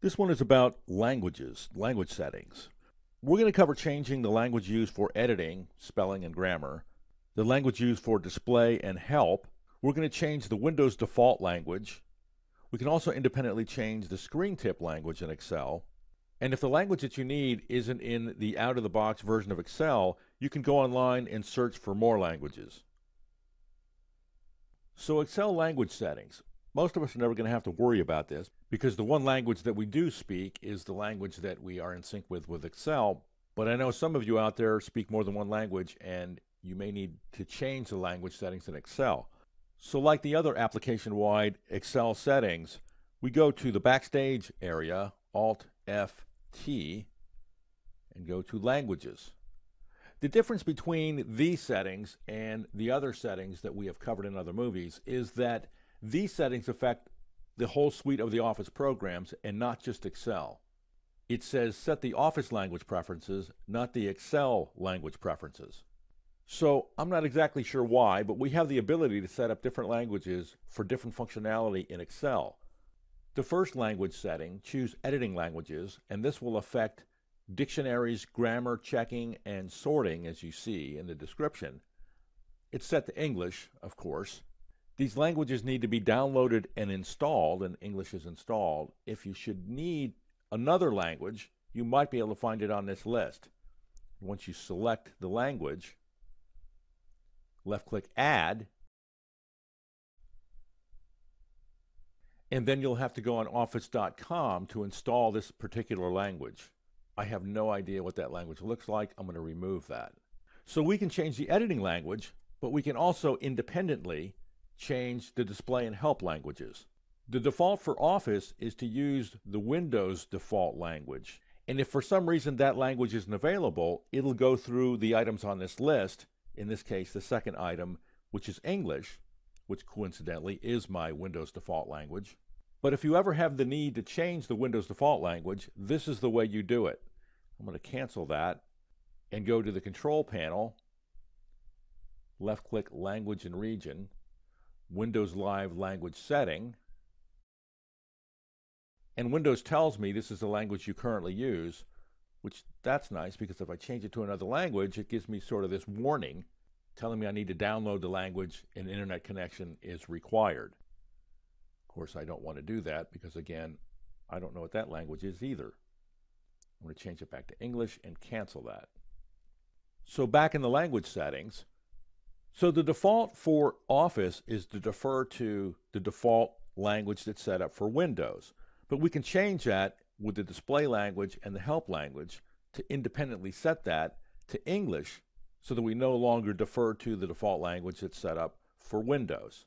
This one is about languages, language settings. We're going to cover changing the language used for editing, spelling, and grammar, the language used for display and help. We're going to change the Windows default language. We can also independently change the screen tip language in Excel. And if the language that you need isn't in the out-of-the-box version of Excel, you can go online and search for more languages. So Excel language settings. Most of us are never going to have to worry about this because the one language that we do speak is the language that we are in sync with Excel. But I know some of you out there speak more than one language and you may need to change the language settings in Excel. So like the other application-wide Excel settings, we go to the Backstage area, Alt-F-T, and go to Languages. The difference between these settings and the other settings that we have covered in other movies is that these settings affect the whole suite of the Office programs and not just Excel. It says set the Office language preferences, not the Excel language preferences. So I'm not exactly sure why, but we have the ability to set up different languages for different functionality in Excel. The first language setting, choose editing languages, and this will affect dictionaries, grammar checking, and sorting, as you see in the description. It's set to English, of course. These languages need to be downloaded and installed, and English is installed. If you should need another language, you might be able to find it on this list. Once you select the language, left-click Add, and then you'll have to go on Office.com to install this particular language. I have no idea what that language looks like. I'm going to remove that. So we can change the editing language, but we can also independently change the display and help languages. The default for Office is to use the Windows default language. And if for some reason that language isn't available, it'll go through the items on this list, in this case the second item, which is English, which coincidentally is my Windows default language. But if you ever have the need to change the Windows default language, this is the way you do it. I'm going to cancel that and go to the control panel, left-click Language and Region, Windows Live Language Setting, and Windows tells me this is the language you currently use, which that's nice because if I change it to another language, it gives me sort of this warning telling me I need to download the language and internet connection is required. Of course, I don't want to do that because, again, I don't know what that language is either. I'm going to change it back to English and cancel that. So back in the language settings, so the default for Office is to defer to the default language that's set up for Windows. But we can change that with the display language and the help language to independently set that to English so that we no longer defer to the default language that's set up for Windows.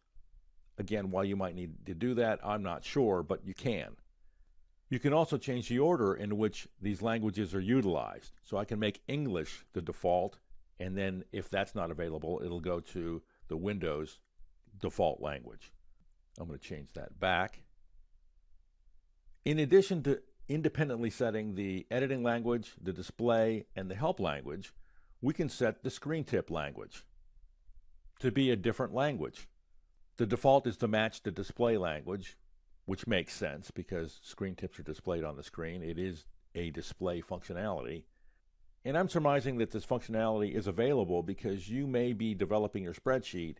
Again, why you might need to do that, I'm not sure, but you can. You can also change the order in which these languages are utilized. So I can make English the default, and then if that's not available, it'll go to the Windows default language. I'm going to change that back. In addition to independently setting the editing language, the display, and the help language, we can set the screen tip language to be a different language. The default is to match the display language, which makes sense because screen tips are displayed on the screen. It is a display functionality. And I'm surmising that this functionality is available because you may be developing your spreadsheet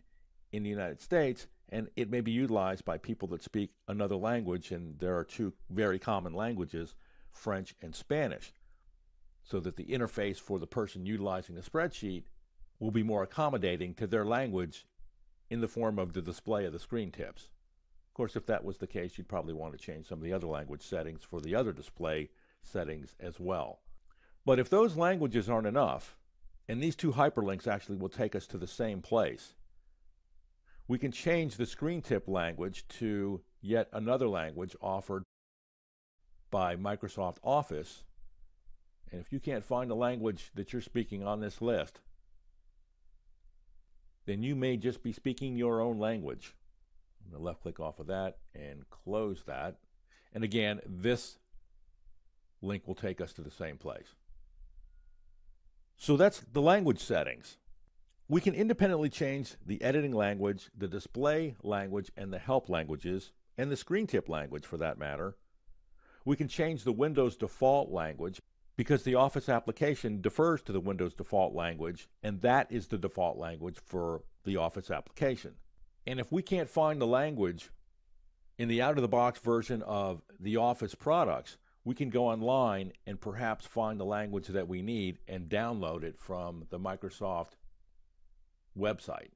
in the United States and it may be utilized by people that speak another language, and there are two very common languages, French and Spanish, so that the interface for the person utilizing the spreadsheet will be more accommodating to their language in the form of the display of the screen tips. Of course, if that was the case, you'd probably want to change some of the other language settings for the other display settings as well. But if those languages aren't enough, and these two hyperlinks actually will take us to the same place, we can change the screen tip language to yet another language offered by Microsoft Office. And if you can't find the language that you're speaking on this list, then you may just be speaking your own language. I'm going to left click off of that and close that. And again, this link will take us to the same place. So that's the language settings. We can independently change the editing language, the display language, and the help languages, and the screen tip language for that matter. We can change the Windows default language because the Office application defers to the Windows default language, and that is the default language for the Office application. And if we can't find the language in the out-of-the-box version of the Office products, we can go online and perhaps find the language that we need and download it from the Microsoft website.